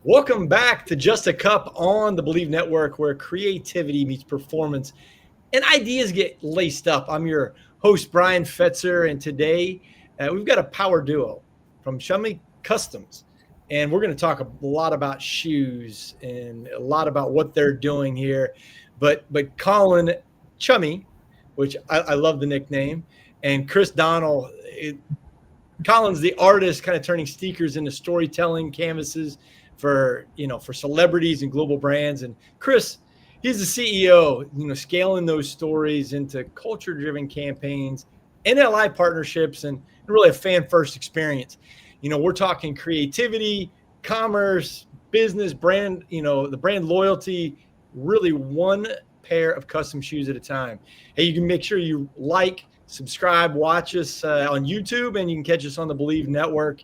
Welcome back to Just a Cup on the Bleav Network, where creativity meets performance and ideas get laced up. I'm your host, Bryan Fetzer, and today we've got a power duo from Chummy Customs, and we're going to talk a lot about shoes and a lot about what they're doing here. But Colin Chummy, which I love the nickname, and Chris Donell. Colin's the artist, kind of turning stickers into storytelling canvases for celebrities and global brands. And Chris, he's the CEO, scaling those stories into culture-driven campaigns, NLI partnerships, and really a fan-first experience. We're talking creativity, commerce, business, brand, the brand loyalty, really one pair of custom shoes at a time. Hey, you can make sure you like, subscribe, watch us on YouTube, and you can catch us on the Bleav Network.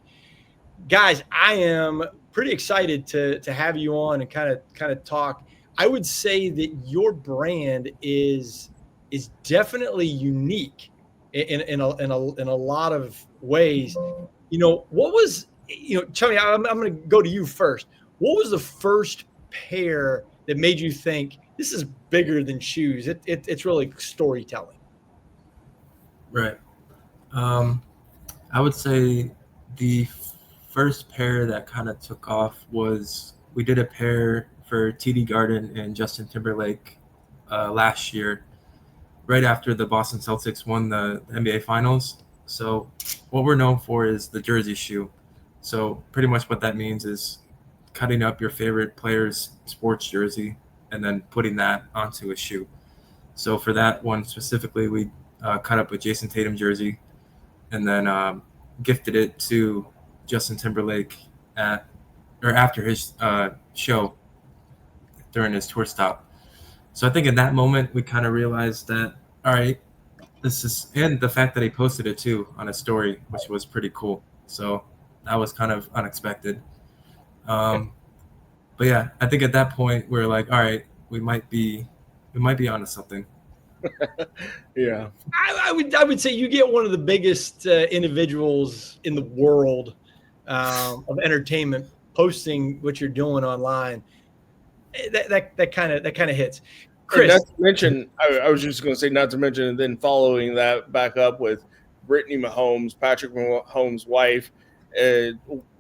Guys, I am pretty excited to have you on and kind of talk. I would say that your brand is definitely unique in a lot of ways. What was Chummy? I'm going to go to you first. What was the first pair that made you think this is bigger than shoes? It's really storytelling. Right. I would say the first pair that kind of took off was we did a pair for TD Garden and Justin Timberlake last year, right after the Boston Celtics won the NBA Finals. So what we're known for is the jersey shoe. So pretty much what that means is cutting up your favorite player's sports jersey and then putting that onto a shoe. So for that one specifically, we cut up a Jason Tatum jersey and then gifted it to Justin Timberlake after his show during his tour stop. So I think in that moment we kind of realized that, all right, and the fact that he posted it too on a story, which was pretty cool. So that was kind of unexpected. But yeah, I think at that point we were like, all right, we might be onto something. Yeah, I would say you get one of the biggest individuals in the world of entertainment posting what you're doing online. That kind of hits. Chris, not to mention, I was just going to say, not to mention, and then following that back up with Brittany Mahomes, Patrick Mahomes' wife,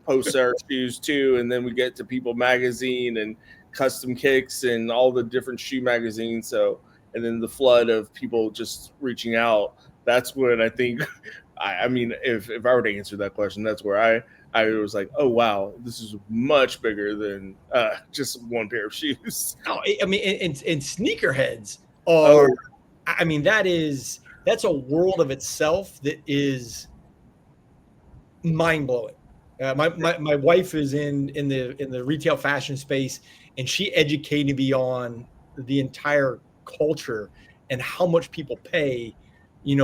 posts our shoes too, and then we get to People Magazine and Custom Kicks and all the different shoe magazines. So, and then the flood of people just reaching out. That's when I think, I mean, if I were to answer that question, that's where I was like, oh, wow, this is much bigger than just one pair of shoes. Oh, I mean, and sneakerheads are, I mean, that's a world of itself that is mind blowing. My wife is in the retail fashion space, and she educated me on the entire culture and how much people pay,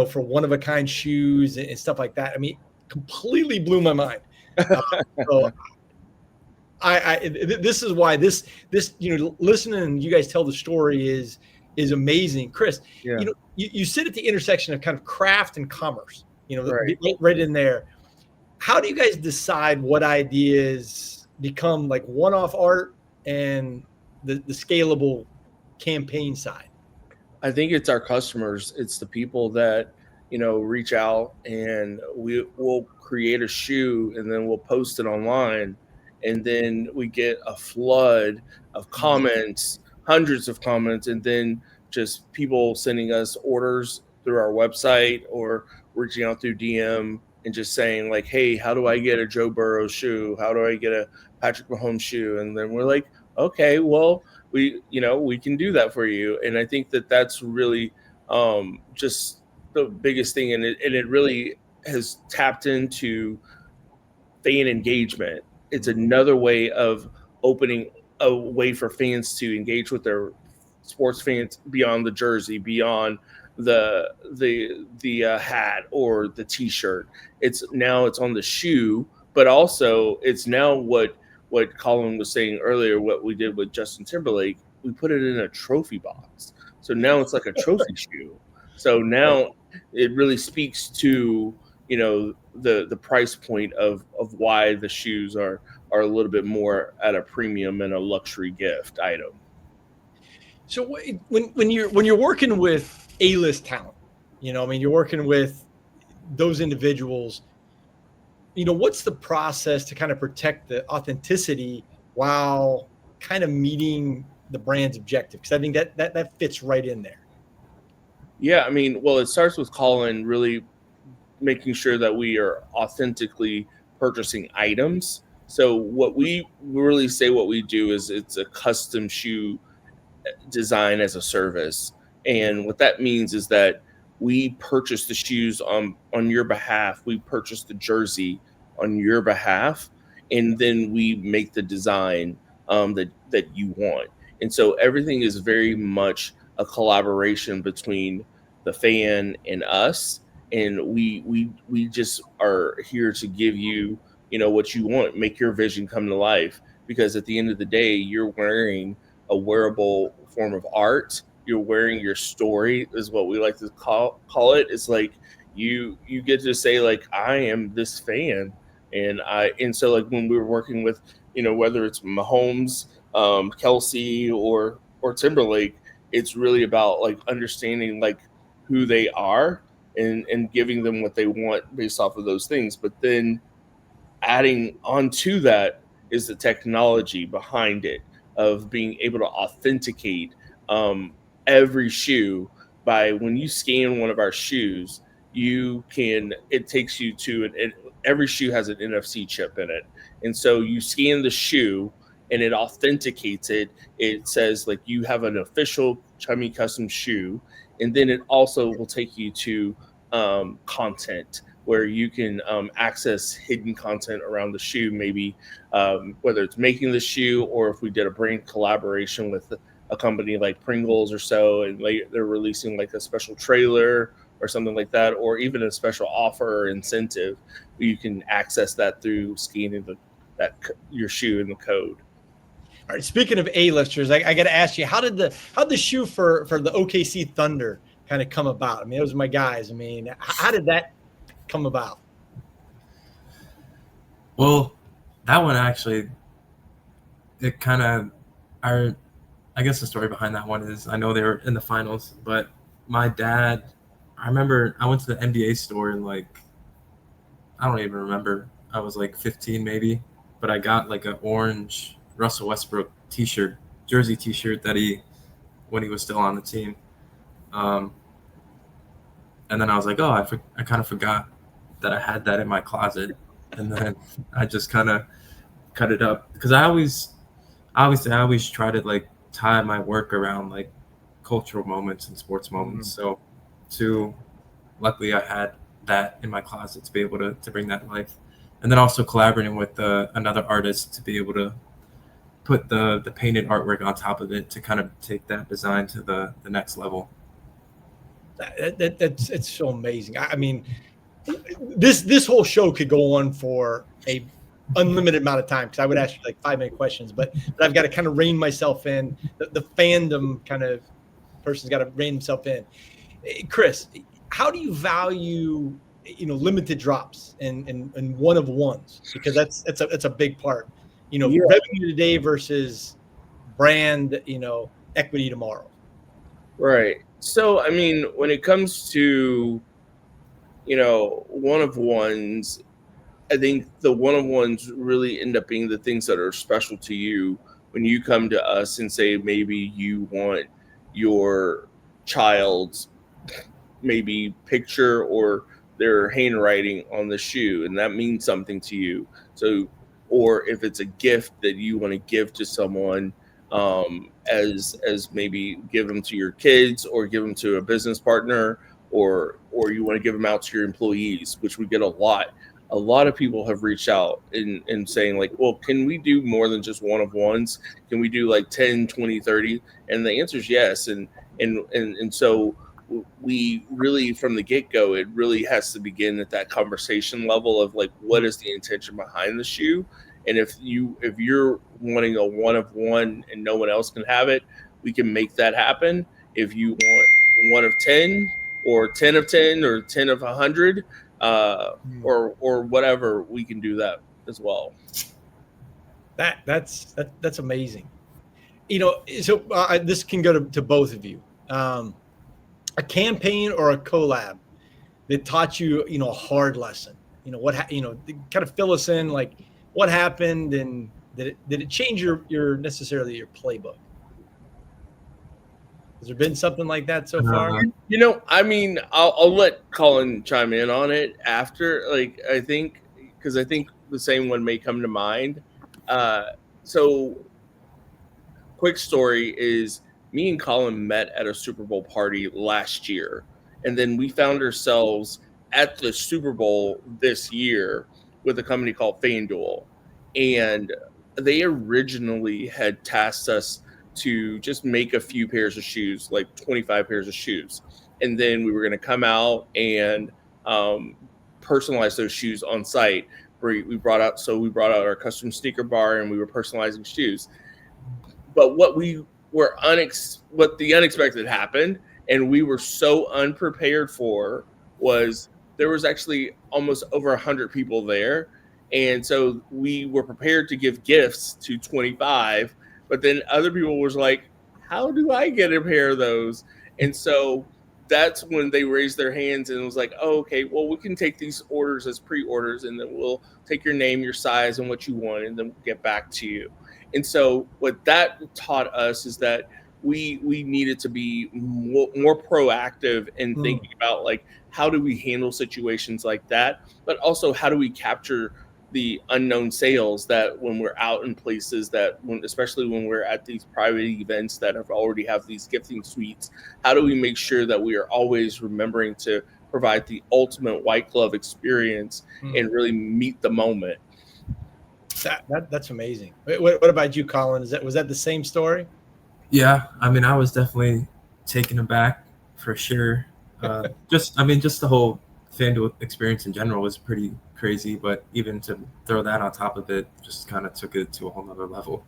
for one of a kind shoes and stuff like that. I mean, completely blew my mind. So this is why this listening and you guys tell the story is amazing. Chris, Yeah. You sit at the intersection of kind of craft and commerce, Right. right in there. How do you guys decide what ideas become like one-off art and the scalable campaign side? I think it's our customers. It's the people that, reach out, and will create a shoe and then we'll post it online. And then we get a flood of comments, hundreds of comments, and then just people sending us orders through our website or reaching out through DM and just saying like, hey, how do I get a Joe Burrow shoe? How do I get a Patrick Mahomes shoe? And then we're like, okay, well, we can do that for you. And I think that that's really just the biggest thing. And it really has tapped into fan engagement. It's another way of opening a way for fans to engage with their sports fans beyond the jersey, beyond the hat or the T-shirt. It's on the shoe, but also it's now what Colin was saying earlier. What we did with Justin Timberlake, we put it in a trophy box. So now it's like a trophy shoe. So now it really speaks to the price point of why the shoes are a little bit more at a premium and a luxury gift item. So when you're working with A-list talent, I mean, you're working with those individuals, what's the process to kind of protect the authenticity while kind of meeting the brand's objective? Because I think that fits right in there. Yeah, I mean, well, it starts with Colin really making sure that we are authentically purchasing items. So what we really say what we do is it's a custom shoe design as a service. And what that means is that we purchase the shoes on your behalf. We purchase the jersey on your behalf, and then we make the design that you want. And so everything is very much a collaboration between the fan and us. And we just are here to give you, what you want, make your vision come to life. Because at the end of the day, you're wearing a wearable form of art. You're wearing your story, is what we like to call it. It's like you get to say, like, I am this fan. And so, like, when we were working with, whether it's Mahomes, Kelsey, or Timberlake, it's really about like understanding like who they are and giving them what they want based off of those things. But then adding onto that is the technology behind it, of being able to authenticate every shoe. By when you scan one of our shoes, it takes you to every shoe has an NFC chip in it. And so you scan the shoe and it authenticates it. It says like you have an official Chummy custom shoe. And then it also will take you to content where you can access hidden content around the shoe, maybe whether it's making the shoe, or if we did a brand collaboration with a company like Pringles or so, and they're releasing like a special trailer or something like that, or even a special offer or incentive, you can access that through scanning your shoe in the code. All right. Speaking of A-listers, I got to ask you, how did the shoe for the OKC Thunder kind of come about? I mean, those are my guys. I mean, how did that come about? Well, that one actually, it kind of, I guess the story behind that one is I know they were in the finals, but my dad, I remember I went to the NBA store and like, I don't even remember. I was like 15 maybe, but I got like an orange Russell Westbrook jersey t-shirt that when he was still on the team. And then I was like, oh, I kind of forgot that I had that in my closet. And then I just kind of cut it up because I always try to like tie my work around like cultural moments and sports moments. So luckily I had that in my closet to be able to bring that to life. And then also collaborating with another artist to be able to put the painted artwork on top of it to kind of take that design to the next level. It's so amazing. I mean, this whole show could go on for a unlimited amount of time because I would ask you like 5-minute questions, but I've got to kind of rein myself in. The fandom kind of person's got to rein himself in. Chris, how do you value limited drops and one of ones? Because that's a big part. Revenue today versus brand equity tomorrow. Right. So I mean, when it comes to one of ones, I think the one of ones really end up being the things that are special to you when you come to us and say maybe you want your child's maybe picture or their handwriting on the shoe, and that means something to you. So, or if it's a gift that you want to give to someone, as maybe give them to your kids or give them to a business partner, or you want to give them out to your employees, which we get a lot. A lot of people have reached out and saying like, well, can we do more than just one of ones? Can we do like 10, 20, 30? And the answer is yes. And so we really, from the get-go, it really has to begin at that conversation level of like, what is the intention behind the shoe? And if you're wanting a one of one and no one else can have it, we can make that happen. If you want one of 10 or 10 of 10 or 10 of 100, or whatever, we can do that as well. That's amazing. So this can go to both of you. A campaign or a collab that taught you, a hard lesson. Kind of fill us in, like what happened, and did it change your necessarily your playbook? Has there been something like that so far? I'll let Colin chime in on it after. I think the same one may come to mind. So quick story is me and Colin met at a Super Bowl party last year, and then we found ourselves at the Super Bowl this year with a company called FanDuel, and they originally had tasked us to just make a few pairs of shoes, like 25 pairs of shoes, and then we were going to come out and personalize those shoes on site. We brought out our custom sneaker bar, and we were personalizing shoes. But what the unexpected happened, and we were so unprepared for, was there was actually almost over 100 people there. And so we were prepared to give gifts to 25, but then other people was like, how do I get a pair of those? And so that's when they raised their hands and was like, oh, okay, well, we can take these orders as pre-orders, and then we'll take your name, your size, and what you want, and then we'll get back to you. And so what that taught us is that we needed to be more proactive in thinking about, like, how do we handle situations like that, but also how do we capture the unknown sales that when we're out in places especially when we're at these private events that already have these gifting suites, how do we make sure that we are always remembering to provide the ultimate white glove experience and really meet the moment? That's amazing. What about you, Colin? Was that the same story? Yeah, I was definitely taken aback for sure. Just the whole FanDuel experience in general was pretty crazy, but even to throw that on top of it just kind of took it to a whole nother level.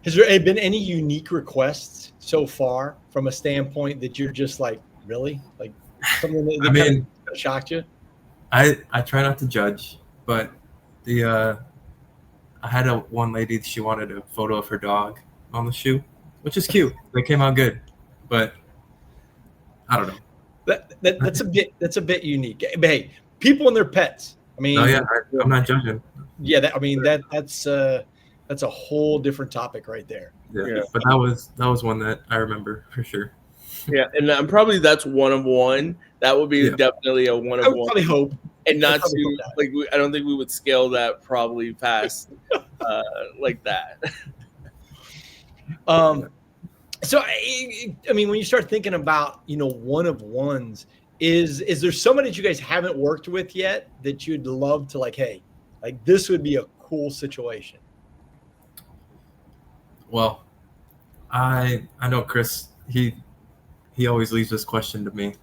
Has there been any unique requests so far from a standpoint that you're just like, really? Like something that kind of shocked you? I try not to judge, but I had one lady, she wanted a photo of her dog on the shoe, which is cute. They came out good, but I don't know. That's a bit unique. But hey, people and their pets. I'm not judging. Yeah, that's a whole different topic right there. Yeah. But that was one that I remember for sure. Yeah, and probably that's one of one. That would be definitely a one of one. I would probably hope. And not to I don't think we would scale that probably past like that. So when you start thinking about one of ones, is there someone that you guys haven't worked with yet that you'd love to this would be a cool situation? Well, I know Chris. He always leaves this question to me.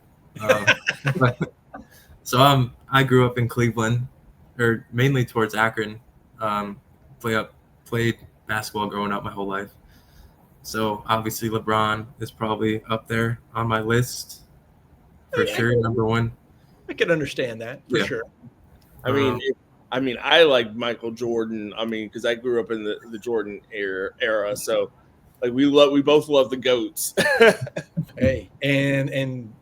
So I grew up in Cleveland, or mainly towards Akron. Played basketball growing up my whole life. So obviously LeBron is probably up there on my list for sure, number one. I can understand that for sure. I like Michael Jordan. Because I grew up in the Jordan era, so we both love the GOATs. Hey, and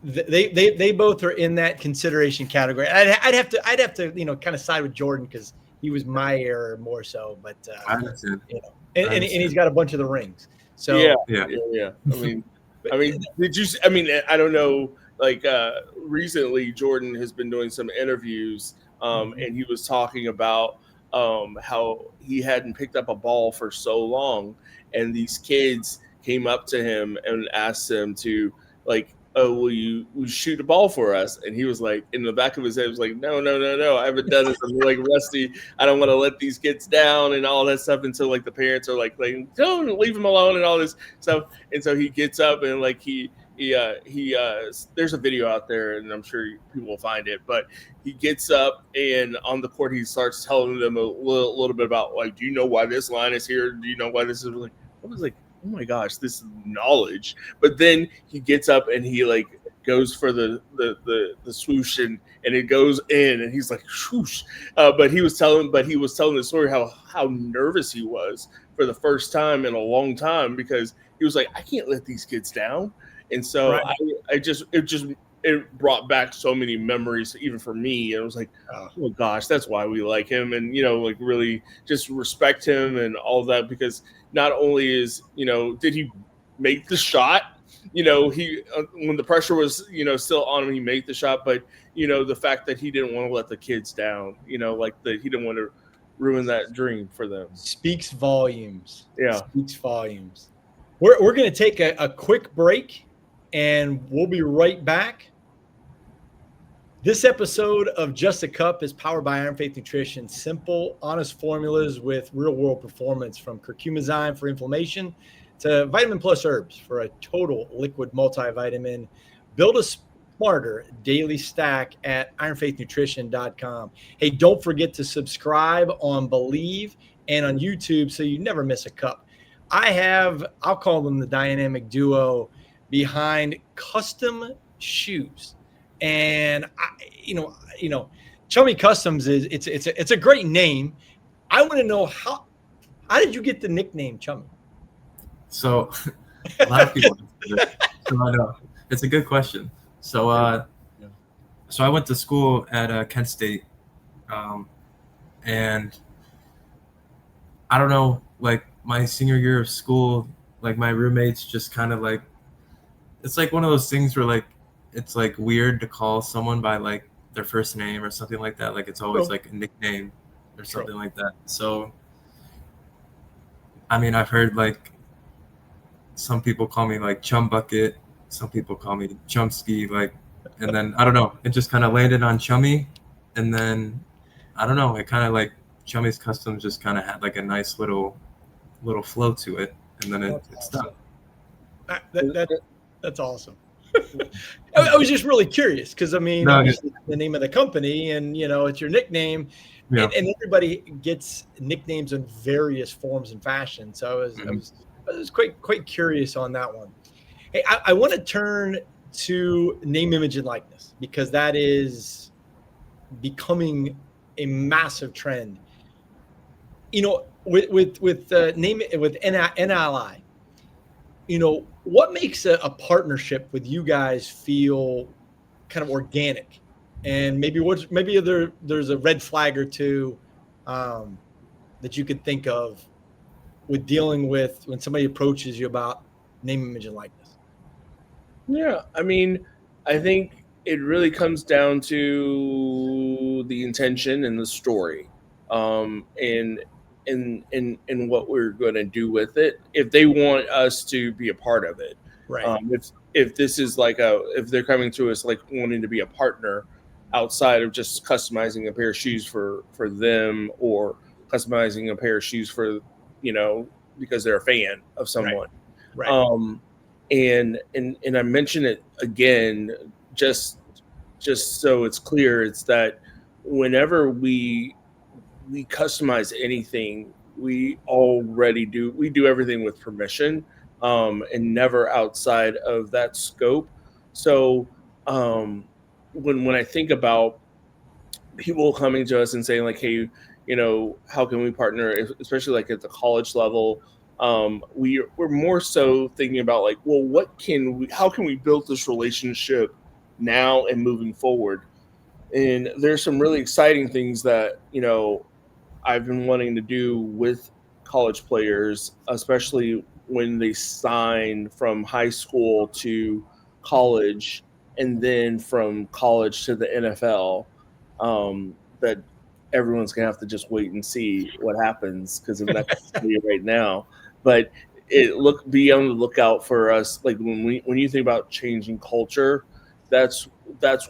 they both are in that consideration category. I'd have to kind of side with Jordan because he was my era more so, but I understand. And he's got a bunch of the rings. So yeah. Did you? I don't know. Recently, Jordan has been doing some interviews, and he was talking about how he hadn't picked up a ball for so long, and these kids came up to him and asked him to oh, will you shoot a ball for us? And he was like, in the back of his head, was like, no, I haven't done this. I'm rusty. I don't want to let these kids down and all that stuff until the parents are like, don't leave him alone and all this stuff. And so he gets up and there's a video out there, and I'm sure people will find it, but he gets up and on the court, he starts telling them a little bit about do you know why this line is here? Do you know why this is I was like, oh my gosh, this is knowledge. But then he gets up and he goes for the swoosh and it goes in, and he's like swoosh. But he was telling the story how nervous he was for the first time in a long time, because he was like, I can't let these kids down. And so Right. it brought back so many memories, even for me. And it was like, oh gosh, that's why we like him, and like really just respect him and all of that, because not only is did he make the shot, he when the pressure was still on him, he made the shot, but the fact that he didn't want to let the kids down, he didn't want to ruin that dream for them. Speaks volumes. Yeah, speaks volumes. We're going to take a quick break, and we'll be right back. This episode of Just a Cup is powered by Iron Faith Nutrition. Simple, honest formulas with real-world performance, from curcumazyme for inflammation to Vitamin Plus herbs for a total liquid multivitamin. Build a smarter daily stack at ironfaithnutrition.com. Hey, don't forget to subscribe on Bleav and on YouTube so you never miss a cup. I'll call them the dynamic duo behind custom shoes. And Chummy Customs it's a great name. I want to know how did you get the nickname Chummy? So a lot of people so I know. It's a good question. So so I went to school at Kent State, and I don't know, like my senior year of school, like my roommates just kind of like, it's like one of those things where like it's like weird to call someone by like their first name or something like that. Like it's always like a nickname or something like that. So I mean, I've heard like some people call me like Chum Bucket, some people call me Szumski, like, and then I don't know, it just kind of landed on Chummy, and then I don't know, it kind of like Chummy's Customs just kind of had like a nice little flow to it, and then it stuck. That's awesome. I was just really curious because I mean, obviously the name of the company, and it's your nickname, and everybody gets nicknames in various forms and fashion. So I was quite curious on that one. Hey, I want to turn to name, image, and likeness, because that is becoming a massive trend. With name, with NLI. What makes a partnership with you guys feel kind of organic, and maybe there's a red flag or two that you could think of with dealing with when somebody approaches you about name, image, and likeness? Yeah, I mean, I think it really comes down to the intention and the story, and what we're going to do with it. If they want us to be a part of it, right? If this is like if they're coming to us like wanting to be a partner outside of just customizing a pair of shoes for them, or customizing a pair of shoes for because they're a fan of someone, right. And I mention it again, just so it's clear, it's that whenever we customize anything, we do everything with permission, and never outside of that scope. So when I think about people coming to us and saying like, hey, how can we partner, especially like at the college level, we're more so thinking about like, well, how can we build this relationship now and moving forward? And there's some really exciting things that I've been wanting to do with college players, especially when they sign from high school to college, and then from college to the NFL. That everyone's gonna have to just wait and see what happens, because I'm not going to tell you right now. But be on the lookout for us. Like when you think about changing culture, that's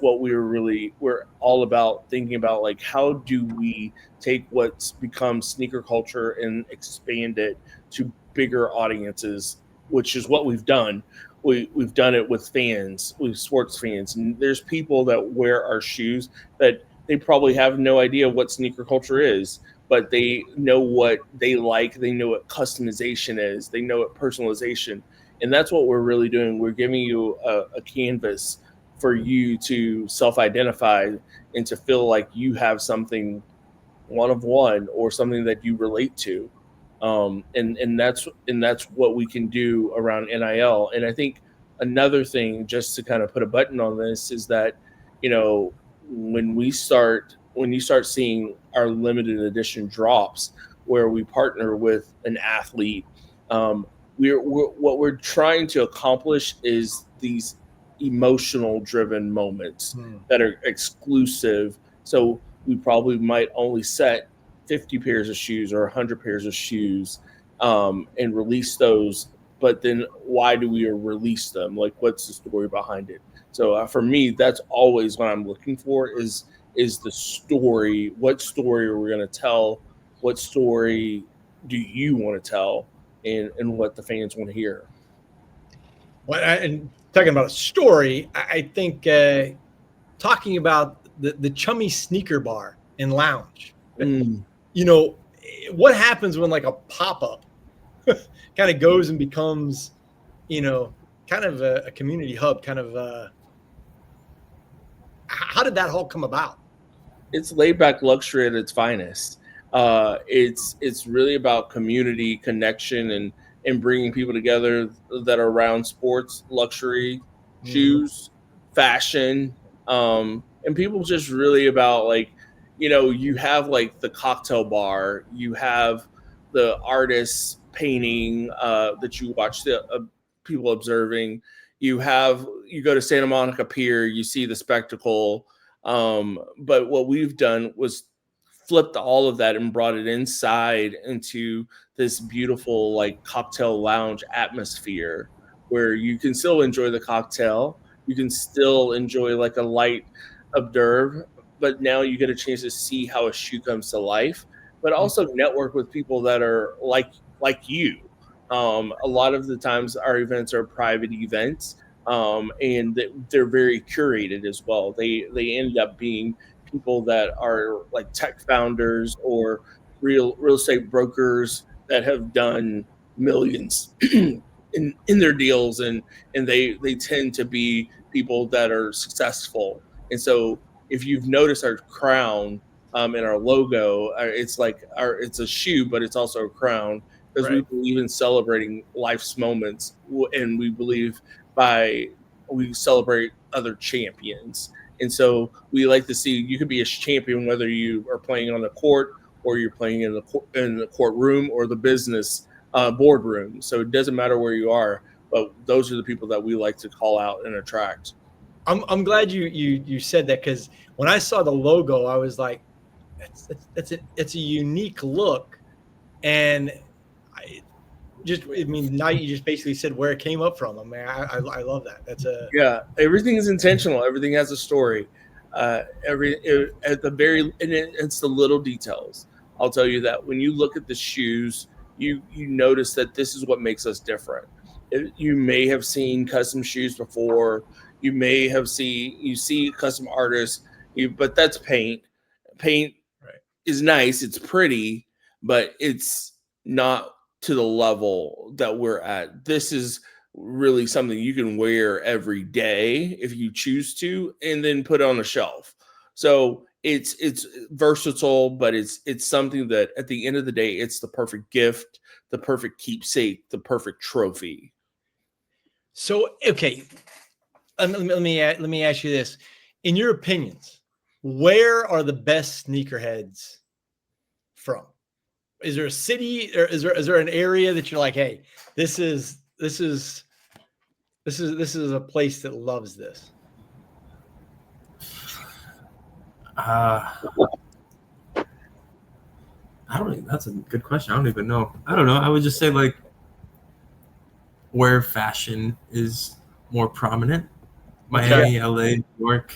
what we're all about, thinking about like, how do we take what's become sneaker culture and expand it to bigger audiences, which is what we've done. We've done it with fans, with sports fans, and there's people that wear our shoes that they probably have no idea what sneaker culture is, but they know what they like. They know what customization is. They know what personalization. And that's what we're really doing. We're giving you a canvas for you to self-identify and to feel like you have something one of one or something that you relate to. And that's what we can do around NIL. And I think another thing, just to kind of put a button on this, is that, you know, when you start seeing our limited edition drops where we partner with an athlete, what we're trying to accomplish is these emotional driven moments that are exclusive. So we probably might only set 50 pairs of shoes or 100 pairs of shoes, and release those. But then why do we release them? Like, what's the story behind it? So for me, that's always what I'm looking for is the story. What story are we going to tell? What story do you want to tell? And what the fans want to hear. Well, and talking about a story, I think talking about the Chummy sneaker bar and lounge. You know, what happens when like a pop-up kind of goes and becomes, you know, kind of a community hub, kind of how did that all come about? It's laid back luxury at its finest. It's really about community connection and bringing people together that are around sports, luxury, shoes, fashion, and people just really about, like, you know, you have like the cocktail bar, you have the artists painting that you watch the people observing, you go to Santa Monica Pier, you see the spectacle. But what we've done was flipped all of that and brought it inside into this beautiful like cocktail lounge atmosphere where you can still enjoy the cocktail, you can still enjoy like a light hors d'oeuvre, but now you get a chance to see how a shoe comes to life, but also network with people that are like you. A lot of the times our events are private events, and they're very curated as well. They end up being people that are like tech founders or real estate brokers that have done millions in their deals, and they tend to be people that are successful. And so if you've noticed our crown and our logo, it's a shoe, but it's also a crown, because we believe in celebrating life's moments, and we believe we celebrate other champions. And so we like to see you could be a champion whether you are playing on the court or you're playing in the courtroom or the business boardroom. So it doesn't matter where you are, but those are the people that we like to call out and attract. I'm glad you said that, because when I saw the logo, I was like, it's a unique look, and now you just basically said where it came up from. I mean, I love that. Everything is intentional. Everything has a story. It's the little details. I'll tell you that when you look at the shoes, you notice that this is what makes us different. You may have seen custom shoes before. You may have see custom artists, but that's paint. Paint is nice. It's pretty, but it's not to the level that we're at. This is really something you can wear every day if you choose to, and then put on a shelf. So it's versatile, but it's something that at the end of the day, it's the perfect gift, the perfect keepsake, the perfect trophy. So, okay, let me ask you this: in your opinions, where are the best sneakerheads from? Is there a city, or is there an area that you're like, hey, this is a place that loves this? I don't even, that's a good question. I don't even know. I don't know. I would just say like where fashion is more prominent. Miami, LA, New York.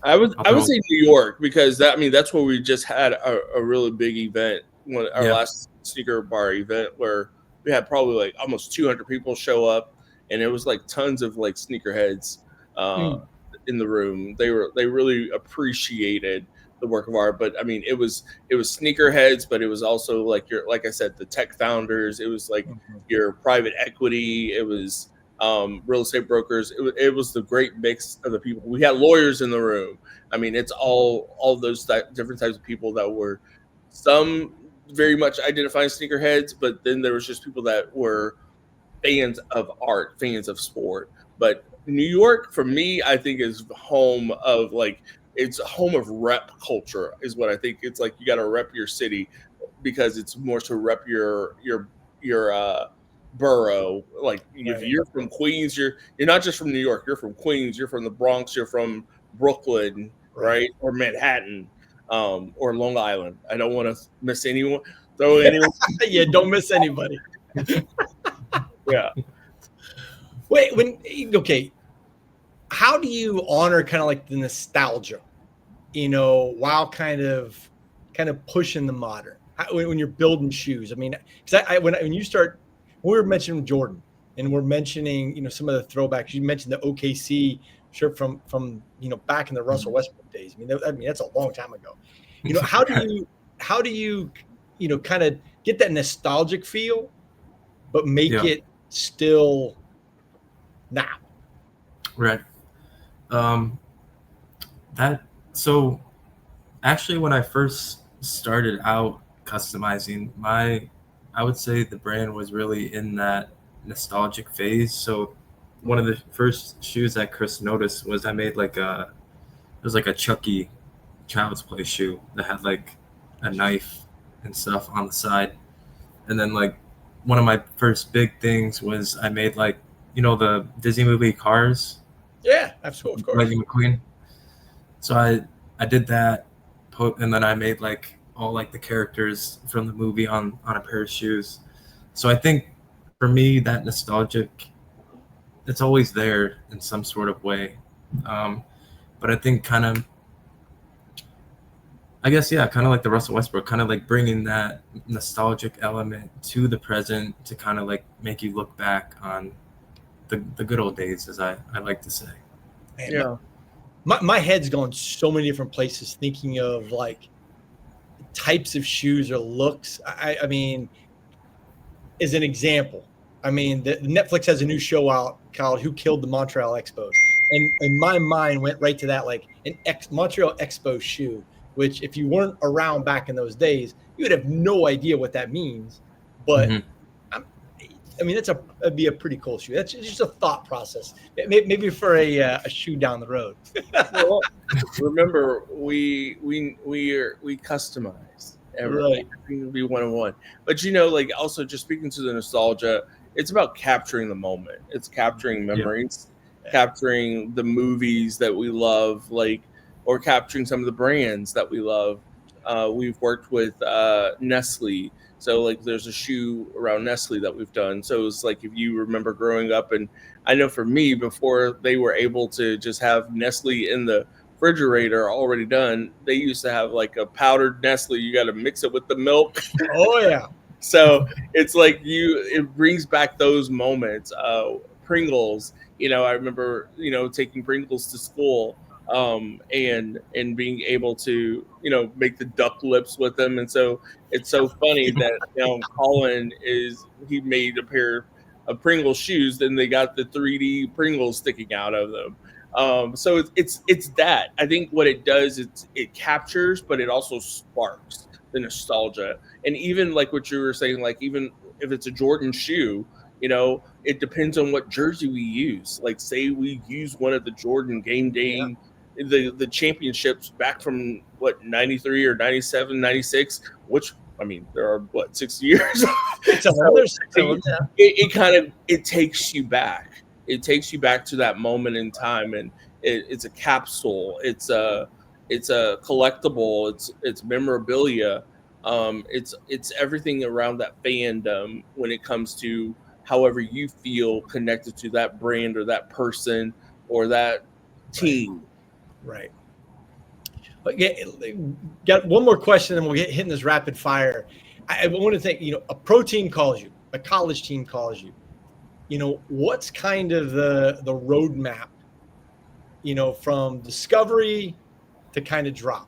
I would say New York, because that's where we just had a really big event, last sneaker bar event, where we had probably like almost 200 people show up, and it was like tons of like sneakerheads in the room. They really appreciated the work of art, but it was sneakerheads, but it was also like I said, the tech founders. It was like your private equity. It was real estate brokers. It was the great mix of the people. We had lawyers in the room. I mean, it's all those different types of people that were some very much identifying sneakerheads, but then there was just people that were fans of art, fans of sport. But New York, for me, I think is home of it's a home of rep culture, is what I think. It's like you got to rep your city because it's more to rep your borough. Like if you're from Queens, you're not just from New York. You're from Queens. You're from the Bronx. You're from Brooklyn, right? Or Manhattan, or Long Island. I don't want to miss anyone. Throw anyone. Yeah, don't miss anybody. Yeah. Wait, how do you honor kind of like the nostalgia, while kind of pushing the modern when you're building shoes? I mean, because when you start, when we were mentioning Jordan and we're mentioning, some of the throwbacks, you mentioned the OKC shirt from back in the Russell Westbrook days. I mean, that's a long time ago. How do you kind of get that nostalgic feel, but make it still now? Right. So actually when I first started out customizing, I would say the brand was really in that nostalgic phase. So one of the first shoes that Chris noticed was I made it was like a Chucky Child's Play shoe that had like a knife and stuff on the side. And then like one of my first big things was I made the Disney movie Cars. Yeah, absolutely, of course. Lightning McQueen. So I did that, and then I made all the characters from the movie on a pair of shoes. So I think for me that nostalgic, it's always there in some sort of way. But I think kind of like the Russell Westbrook, kind of like bringing that nostalgic element to the present to kind of like make you look back on the good old days, as I like to say. Man, yeah. My head's going so many different places thinking of like types of shoes or looks. I mean, as an example, I mean, the Netflix has a new show out called Who Killed the Montreal Expos? And my mind went right to that, like an Montreal Expo shoe, which if you weren't around back in those days, you would have no idea what that means. But I mean, that'd be a pretty cool shoe. That's just a thought process. Maybe for a shoe down the road. Well, remember, we customize everything. Everything will be one-on-one. But also just speaking to the nostalgia, it's about capturing the moment. It's capturing memories, capturing the movies that we love, or capturing some of the brands that we love. We've worked with Nestle. So there's a shoe around Nestle that we've done. So it's like, if you remember growing up, and I know for me, before they were able to just have Nestle in the refrigerator already done, they used to have like a powdered Nestle. You got to mix it with the milk. Oh yeah. So it's like it brings back those moments. Pringles, I remember, taking Pringles to school. And being able to, make the duck lips with them. And so it's so funny that, Colin he made a pair of Pringles shoes, then they got the 3D Pringles sticking out of them. So it's that. I think what it does, it captures, but it also sparks the nostalgia. And even like what you were saying, like even if it's a Jordan shoe, it depends on what jersey we use. Like say we use one of the Jordan game day, the championships back from 93 or 97, 96, which I mean there are 6 years. It takes you back. It takes you back to that moment in time, and it's a capsule. It's a collectible. It's memorabilia. It's everything around that fandom when it comes to however you feel connected to that brand or that person or that team. Right. Got one more question, and we'll get hitting this rapid fire. I want to think, a pro team calls you, a college team calls you. What's kind of the roadmap, from discovery to kind of drop?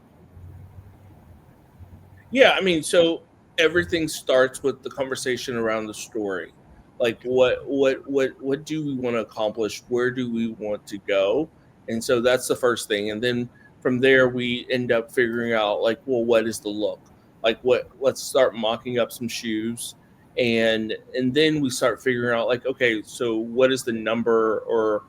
Yeah, I mean, so everything starts with the conversation around the story. Like what do we want to accomplish? Where do we want to go? And so that's the first thing. And then from there we end up figuring out like, well, what is the look? Like let's start mocking up some shoes, and then we start figuring out like, okay, so what is the number, or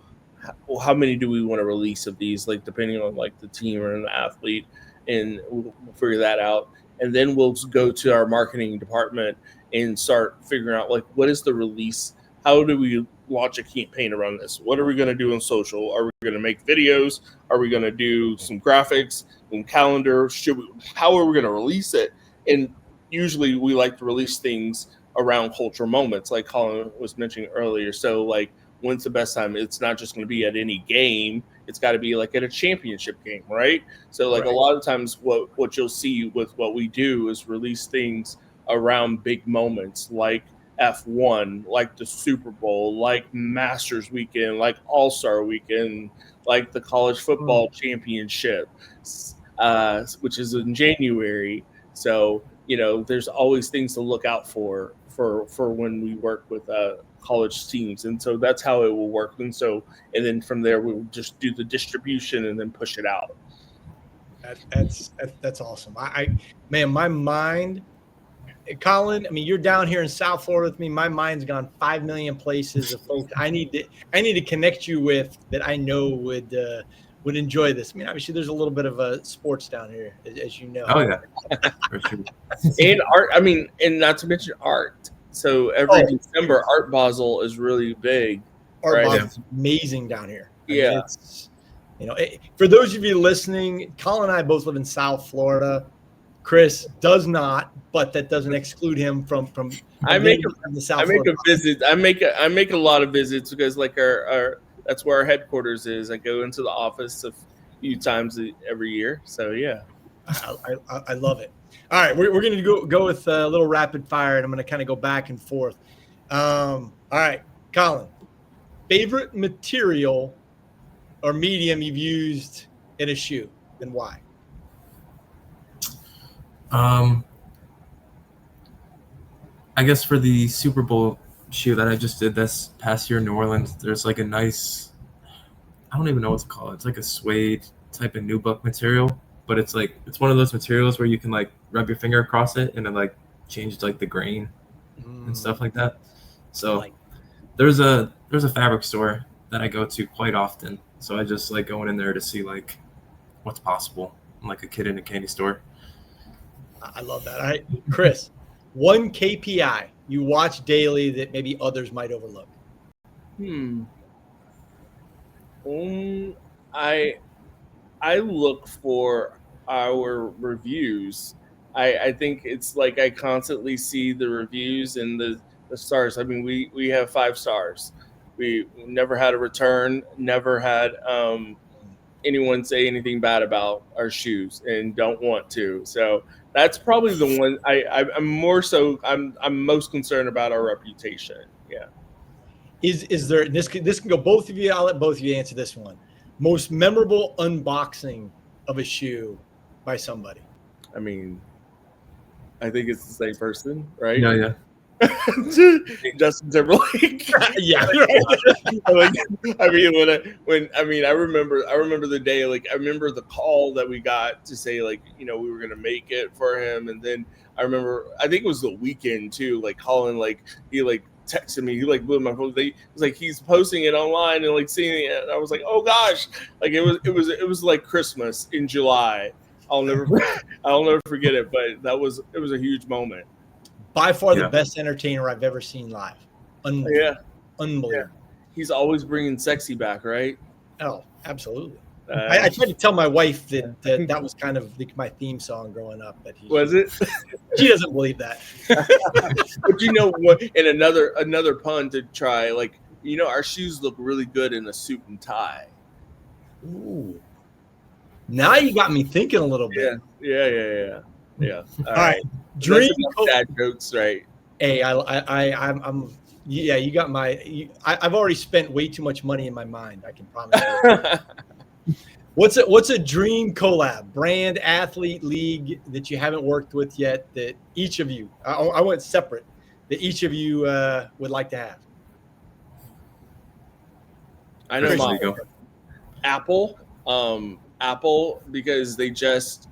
how many do we want to release of these, like depending on like the team or the athlete, and we'll figure that out. And then we'll go to our marketing department and start figuring out like, what is the release? How do we launch a campaign around this? What are we going to do on social? Are we going to make videos? Are we going to do some graphics and calendar? How are we going to release it? And usually we like to release things around cultural moments, like Colin was mentioning earlier. So like, when's the best time? It's not just going to be at any game. It's got to be like at a championship game, right? So like a lot of times what you'll see with what we do is release things around big moments like F1, like the Super Bowl, like Masters weekend, like All-Star weekend, like the college football championship, which is in January. So, there's always things to look out for when we work with college teams. And so that's how it will work. And then from there, we'll just do the distribution and then push it out. That's awesome. Man, my mind, Colin, I mean, you're down here in South Florida with me. My mind's gone 5 million places of folks I need to connect you with that I know would enjoy this. I mean, obviously there's a little bit of a sports down here, as you know. Oh yeah, for sure. And art, I mean, and not to mention art. So every December, Art Basel is really big. Art Basel is amazing down here. I mean, Yeah. it's, for those of you listening, Colin and I both live in South Florida. Chris does not, but that doesn't exclude him from I make the South a Florida. visit. I make a lot of visits because like our that's where our headquarters is. I go into the office a few times every year. So yeah, I love it. All right, we're going to go with a little rapid fire, and I'm going to kind of go back and forth. All right, Colin, favorite material or medium you've used in a shoe, and why? I guess for the Super Bowl shoe that I just did this past year in New Orleans, there's like a nice, I don't even know what to call it. It's like a suede type of nubuck material, but it's one of those materials where you can like rub your finger across it and then like change like the grain and stuff like that. So there's a fabric store that I go to quite often. So I just like going in there to see like what's possible. I'm like a kid in a candy store. I love that. All right, Chris, one KPI you watch daily that maybe others might overlook. I look for our reviews. I think it's like I constantly see the reviews and the stars. I mean, we have 5 stars. We never had a return, never had anyone say anything bad about our shoes, and don't want to. So that's probably the one I'm more so I'm most concerned about our reputation. Yeah. Is there this can go both of you? I'll let both of you answer this one. Most memorable unboxing of a shoe by somebody. I mean, I think it's the same person, right? Yeah. Justin Timberlake. Yeah. I mean, I remember the day. Like, I remember the call that we got to say, like, we were gonna make it for him, and then I think it was the weekend too. Like, Colin, like, he like texted me. He like blew my phone. He was like, he's posting it online and like seeing it. And I was like, oh gosh, like it was like Christmas in July. I'll never forget it. But it was a huge moment. By far the best entertainer I've ever seen live. Unbelievable. Yeah. He's always bringing sexy back, right? Oh, absolutely. I tried to tell my wife that was kind of my theme song growing up. Was it? She doesn't believe that. But you know what? And another pun to try, like, our shoes look really good in a suit and tie. Ooh. Now you got me thinking a little bit. Yeah. All right. Dream dad jokes, right? Hey, I'm. Yeah, you got my. I've already spent way too much money in my mind. I can promise you. What's a dream collab, brand, athlete, league that you haven't worked with yet that each of you, I went separate, that each of you would like to have? I know There you go. Apple, Apple, because they just,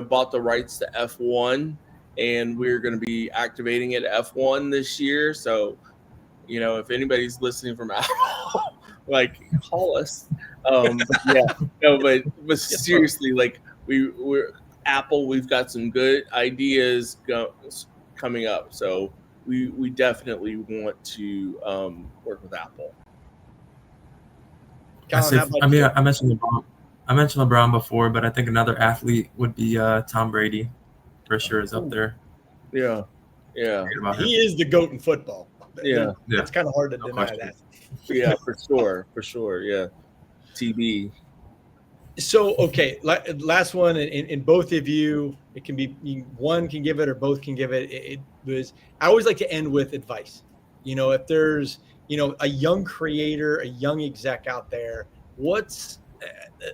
bought the rights to F1, and we're going to be activating it F1 this year. So, if anybody's listening from Apple, like, call us. But seriously, like we're Apple, we've got some good ideas coming up. So we definitely want to work with Apple. Colin, I mentioned LeBron. I mentioned LeBron before, but I think another athlete would be Tom Brady. For sure, is up there. Yeah. He is the GOAT in football. Yeah. It's kind of hard to deny that. Yeah, for sure. Yeah. TB. So, okay, last one, and both of you, it can be one can give it or both can give it. It was, I always like to end with advice. If there's, a young creator, a young exec out there, what's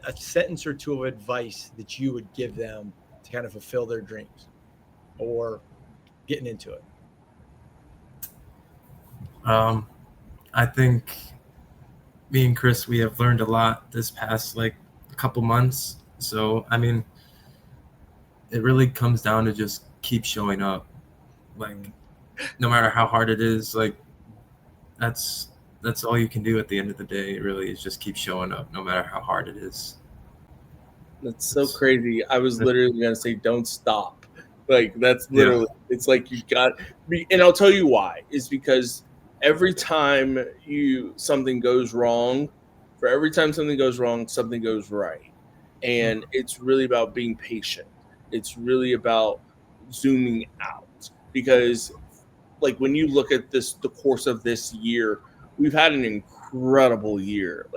a sentence or two of advice that you would give them to kind of fulfill their dreams or getting into it? I think me and Chris, we have learned a lot this past couple months. So, I mean, it really comes down to just keep showing up. No matter how hard it is, that's all you can do at the end of the day, really, is just keep showing up no matter how hard it is. That's so crazy. I was literally going to say, don't stop. That's literally, it's like you got, and I'll tell you why. It's because every time something goes wrong, something goes right. And it's really about being patient. It's really about zooming out, because when you look at the course of this year, we've had an incredible year.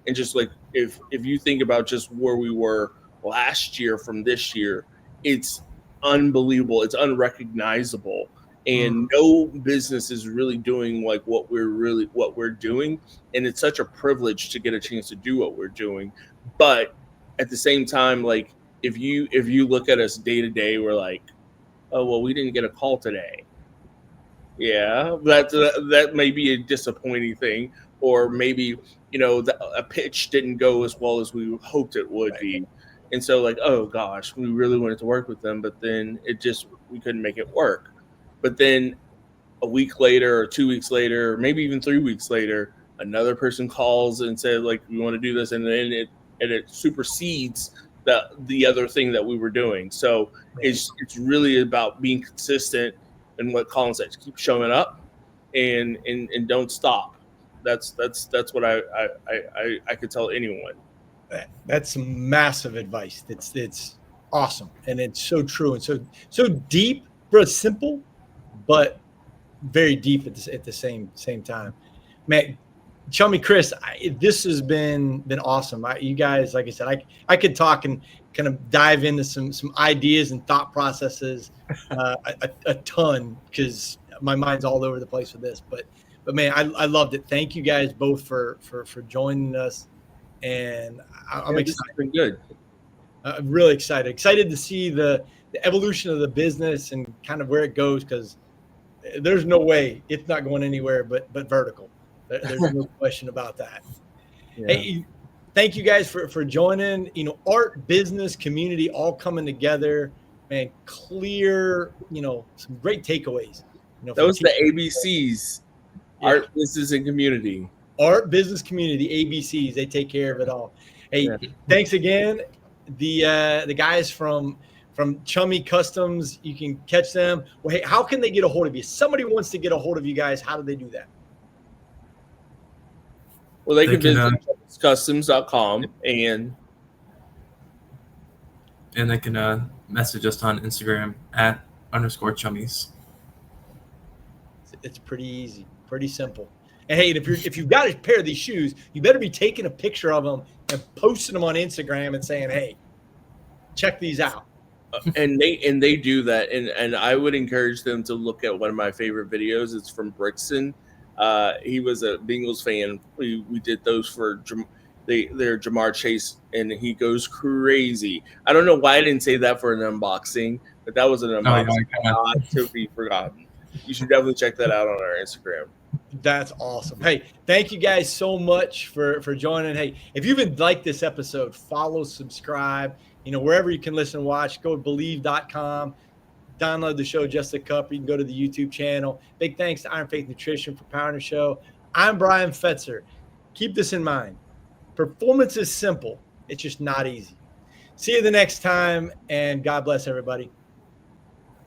And just if you think about just where we were last year from this year, it's unbelievable. It's unrecognizable. And no business is really doing what we're doing. And it's such a privilege to get a chance to do what we're doing. But at the same time, if you look at us day to day, we're like, oh, well, we didn't get a call today. Yeah, that may be a disappointing thing, or maybe a pitch didn't go as well as we hoped it would be, and so oh gosh, we really wanted to work with them, but then we couldn't make it work. But then a week later, or 2 weeks later, or maybe even 3 weeks later, another person calls and says we want to do this, and then it supersedes the other thing that we were doing. So it's really about being consistent, and what Colin said, keep showing up and don't stop. That's what I could tell anyone. That's some massive advice. It's awesome, and it's so true, and so deep, but simple, but very deep at the same time. Man, Chummy, Chris, this has been awesome. You guys, like I said, I could talk and kind of dive into some ideas and thought processes a ton, because my mind's all over the place with this. But man, I loved it. Thank you guys both for joining us, and I'm excited. It's been good. I'm really excited to see the evolution of the business and kind of where it goes, because there's no way it's not going anywhere but vertical. There's no question about that. Yeah. Hey, thank you guys for joining. Art, business, community, all coming together. Man, clear. Some great takeaways. That was the ABCs: art, business, and community. Art, business, community, ABCs. They take care of it all. Hey, thanks again. The guys from Chummy Customs, you can catch them. Well, hey, how can they get a hold of you? Somebody wants to get a hold of you guys. How do they do that? Well, they can visit customs.com and they can message us on Instagram @_chummies. It's pretty easy, pretty simple. And hey, if you've got a pair of these shoes, you better be taking a picture of them and posting them on Instagram and saying, "Hey, check these out." And they do that, and I would encourage them to look at one of my favorite videos. It's from Brixton. He was a Bengals fan. We did those for their Jamar Chase, and he goes crazy. I don't know why I didn't say that for an unboxing, but that was an unboxing not to be forgotten. You should definitely check that out on our Instagram. That's awesome. Hey, thank you guys so much for joining. Hey, if you've liked this episode, follow, subscribe, wherever you can listen and watch. Go to Bleav.com, download the show Just a Cup. You can go to the YouTube channel. Big thanks to Iron Faith Nutrition for powering the show. I'm Bryan Fetzer. Keep this in mind. Performance is simple. It's just not easy. See you the next time, and God bless everybody.